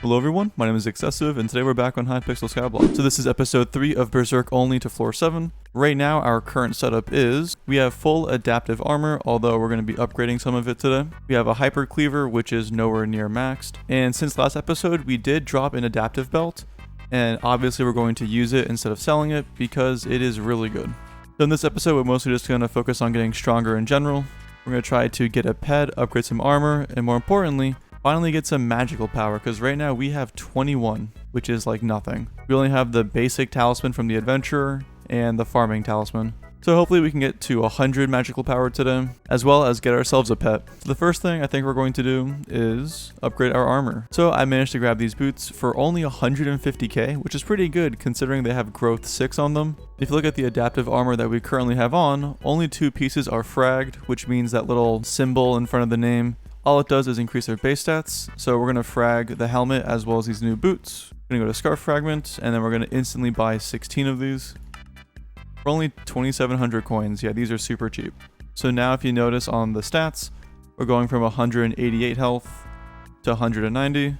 Hello everyone, my name is Excessive, and today we're back on Hypixel Skyblock. So this is episode 3 of Berserk only to floor 7. Right now our current setup is, we have full adaptive armor, although we're going to be upgrading some of it today. We have a hyper cleaver, which is nowhere near maxed. And since last episode, we did drop an adaptive belt, and obviously we're going to use it instead of selling it because it is really good. So in this episode, we're mostly just going to focus on getting stronger in general. We're going to try to get a pet, upgrade some armor, and more importantly, finally get some magical power, because right now we have 21, which is like nothing. We only have the basic talisman from the adventurer and the farming talisman. So hopefully we can get to 100 magical power today, as well as get ourselves a pet. So the first thing I think we're going to do is upgrade our armor. So I managed to grab these boots for only 150k, which is pretty good considering they have growth 6 on them. If you look at the adaptive armor that we currently have on, only 2 pieces are fragged, which means that little symbol in front of the name, all it does is increase their base stats. So we're going to frag the helmet as well as these new boots. We're going to go to scarf fragment, and then we're going to instantly buy 16 of these for only 2,700 coins. Yeah, these are super cheap. So now if you notice on the stats, we're going from 188 health to 190,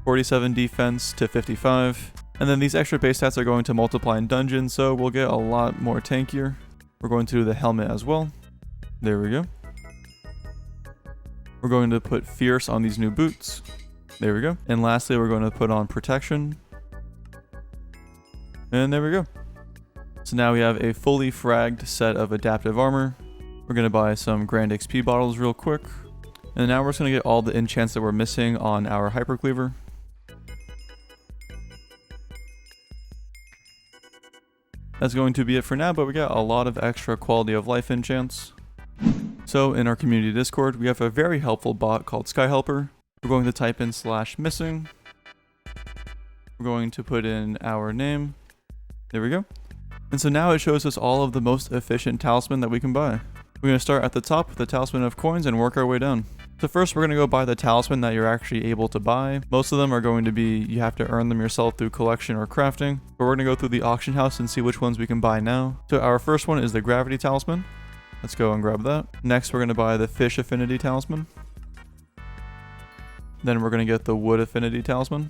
47 defense to 55. And then these extra base stats are going to multiply in dungeon, so we'll get a lot more tankier. We're going to do the helmet as well. There we go. We're going to put Fierce on these new boots. There we go. And lastly, we're going to put on Protection. And there we go. So now we have a fully fragged set of adaptive armor. We're going to buy some Grand XP bottles real quick. And now we're just going to get all the enchants that we're missing on our Hyper Cleaver. That's going to be it for now, but we got a lot of extra quality of life enchants. So in our community Discord, we have a very helpful bot called Skyhelper. We're going to type in /missing. We're going to put in our name. There we go. And so now it shows us all of the most efficient talisman that we can buy. We're going to start at the top with the talisman of coins and work our way down. So first we're going to go buy the talisman that you're actually able to buy. Most of them are going to be, you have to earn them yourself through collection or crafting. But we're going to go through the auction house and see which ones we can buy now. So our first one is the gravity talisman. Let's go and grab that. Next, we're going to buy the Fish Affinity Talisman. Then we're going to get the Wood Affinity Talisman.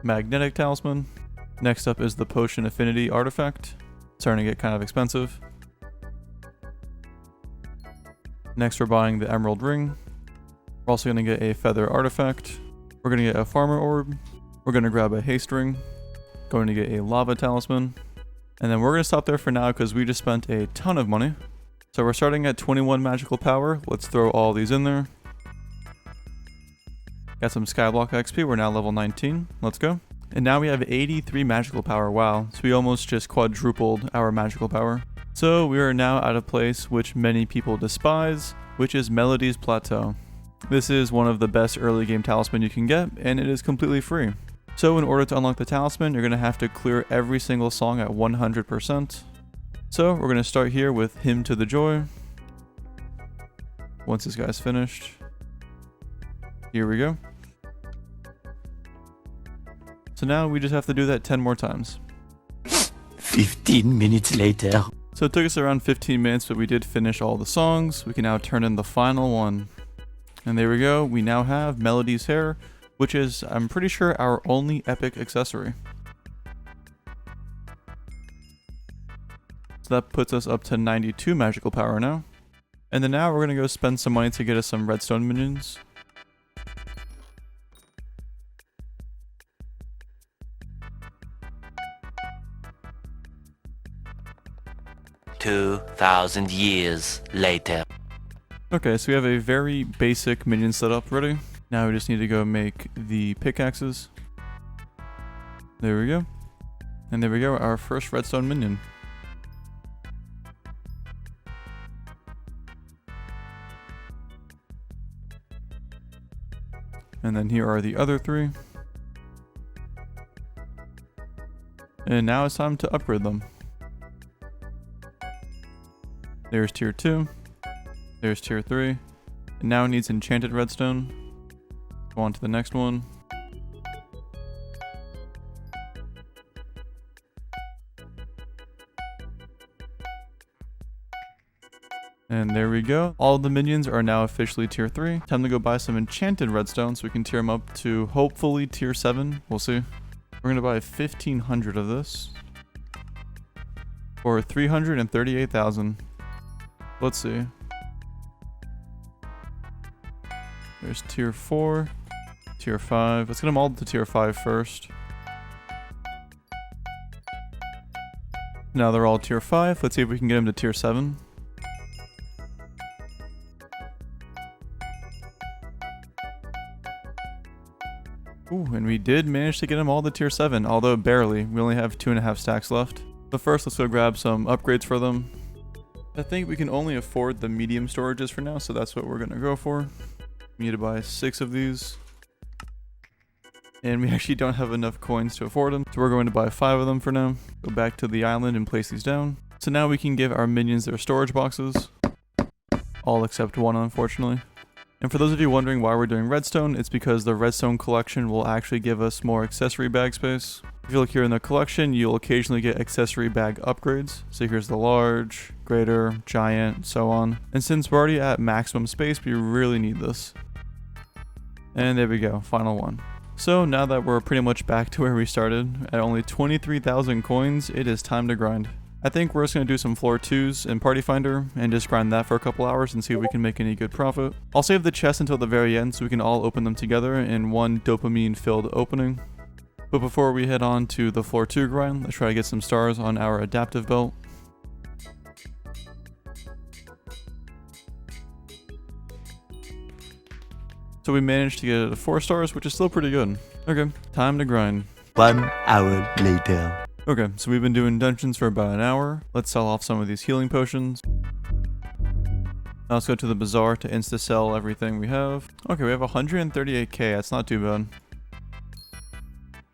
Magnetic Talisman. Next up is the Potion Affinity Artifact. It's starting to get kind of expensive. Next, we're buying the Emerald Ring. We're also going to get a Feather Artifact. We're going to get a Farmer Orb. We're going to grab a Haste Ring. Going to get a Lava Talisman. And then we're going to stop there for now because we just spent a ton of money. So we're starting at 21 magical power. Let's throw all these in there. Got some Skyblock XP. We're now level 19. Let's go. And now we have 83 magical power. Wow. So we almost just quadrupled our magical power. So we are now at a place which many people despise, which is Melody's Plateau. This is one of the best early game talisman you can get, and it is completely free. So in order to unlock the talisman, you're going to have to clear every single song at 100%. So we're going to start here with Hymn to the Joy. Once this guy's finished. Here we go. So now we just have to do that 10 more times. 15 minutes later. So it took us around 15 minutes, but we did finish all the songs. We can now turn in the final one. And there we go. We now have Melody's Hair, which is, I'm pretty sure, our only epic accessory. So that puts us up to 92 magical power now. And then now we're going to go spend some money to get us some redstone minions. "2,000 years later." Okay, so we have a very basic minion setup ready. Now we just need to go make the pickaxes. There we go. And there we go, our first redstone minion. And then here are the other 3. And now it's time to upgrade them. There's tier 2. There's tier 3. And now it needs enchanted redstone. Go on to the next one. And there we go. All the minions are now officially tier 3. Time to go buy some enchanted redstone so we can tier them up to hopefully tier 7. We'll see. We're going to buy 1,500 of this for 338,000. Let's see. There's tier 4, tier 5. Let's get them all to tier 5 first. Now they're all tier 5. Let's see if we can get them to tier 7. Ooh, and we did manage to get them all to tier 7, although barely. We only have 2.5 stacks left. But first, let's go grab some upgrades for them. I think we can only afford the medium storages for now, so that's what we're going to go for. We need to buy 6 of these. And we actually don't have enough coins to afford them, so we're going to buy 5 of them for now. Go back to the island and place these down. So now we can give our minions their storage boxes. All except one, unfortunately. And for those of you wondering why we're doing redstone, it's because the redstone collection will actually give us more accessory bag space. If you look here in the collection, you'll occasionally get accessory bag upgrades. So here's the large, greater, giant, so on. And since we're already at maximum space, we really need this. And there we go, final one. So now that we're pretty much back to where we started, at only 23,000 coins, it is time to grind. I think we're just going to do some floor 2s in Party Finder and just grind that for a couple hours and see if we can make any good profit. I'll save the chests until the very end so we can all open them together in one dopamine filled opening. But before we head on to the floor 2 grind, let's try to get some stars on our adaptive belt. So we managed to get it to 4 stars, which is still pretty good. Okay, time to grind. 1 hour later. Okay, so we've been doing dungeons for about an hour. Let's sell off some of these healing potions. Now let's go to the bazaar to insta-sell everything we have. Okay, we have 138k, that's not too bad.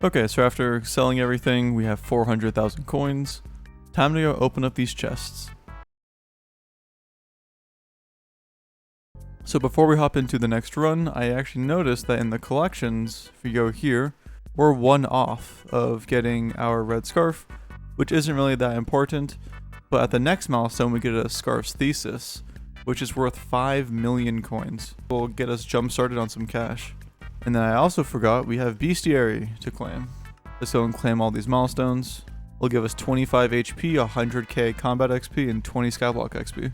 Okay, so after selling everything, we have 400,000 coins. Time to go open up these chests. So before we hop into the next run, I actually noticed that in the collections, if we go here, we're 1 off of getting our red scarf, which isn't really that important, but at the next milestone we get a scarf's thesis, which is worth 5 million coins. Will get us jump started on some cash. And then I also forgot we have bestiary to claim. Let's go and claim all these milestones. Will give us 25 HP, 100k combat XP, and 20 skyblock XP.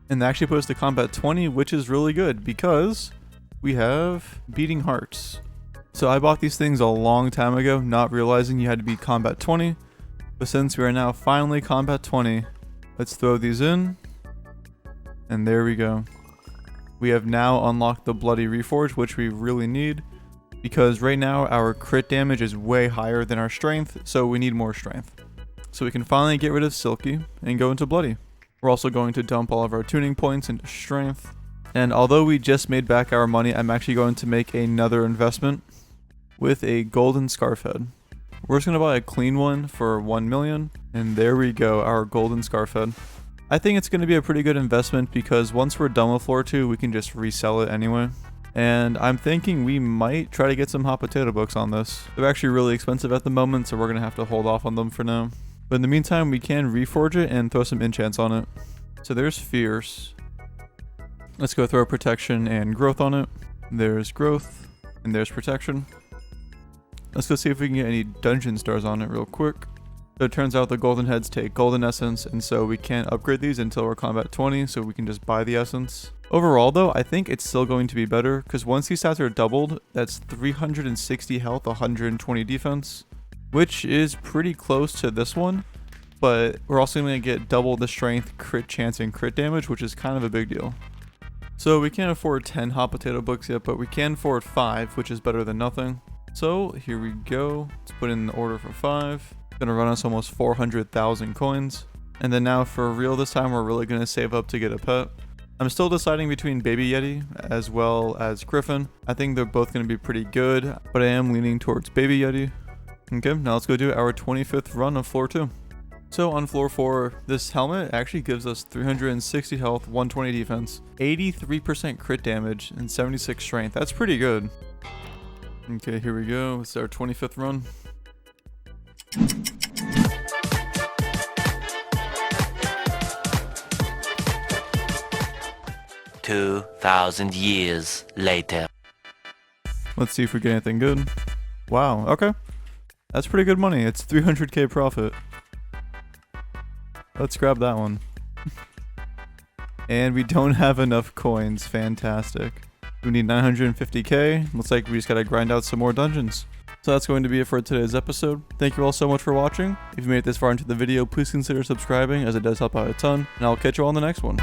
And they actually put us to combat 20, which is really good because we have beating hearts. So I bought these things a long time ago, not realizing you had to be combat 20. But since we are now finally combat 20, let's throw these in. And there we go. We have now unlocked the bloody reforge, which we really need. Because right now our crit damage is way higher than our strength, so we need more strength. So we can finally get rid of Silky and go into bloody. We're also going to dump all of our tuning points into strength. And although we just made back our money, I'm actually going to make another investment with a golden scarf head. We're just going to buy a clean one for 1 million. And there we go, our golden scarf head. I think it's going to be a pretty good investment because once we're done with floor 2, we can just resell it anyway. And I'm thinking we might try to get some hot potato books on this. They're actually really expensive at the moment, so we're going to have to hold off on them for now. But in the meantime, we can reforge it and throw some enchants on it. So there's fierce. Let's go throw protection and growth on it. There's growth and there's protection. Let's go see if we can get any dungeon stars on it real quick. So it turns out the golden heads take golden essence, and so we can't upgrade these until we're combat 20, so we can just buy the essence. Overall though, I think it's still going to be better, because once these stats are doubled, that's 360 health, 120 defense, which is pretty close to this one, but we're also going to get double the strength, crit chance, and crit damage, which is kind of a big deal. So we can't afford 10 hot potato books yet, but we can afford 5, which is better than nothing. So here we go. Let's put in the order for 5. Gonna run us almost 400,000 coins. And then now for real this time, we're really gonna save up to get a pet. I'm still deciding between Baby Yeti as well as Griffin. I think they're both gonna be pretty good, but I am leaning towards Baby Yeti. Okay, now let's go do our 25th run of floor 2. So on floor 4, this helmet actually gives us 360 health, 120 defense, 83% crit damage, and 76 strength. That's pretty good. Okay, here we go. It's our 25th run. 2,000 years later. Let's see if we get anything good. Wow, okay. That's pretty good money. It's 300k profit. Let's grab that one. And we don't have enough coins. Fantastic. We need 950k. Looks like we just gotta grind out some more dungeons. So that's going to be it for today's episode. Thank you all so much for watching. If you made it this far into the video, please consider subscribing as it does help out a ton. And I'll catch you all in the next one.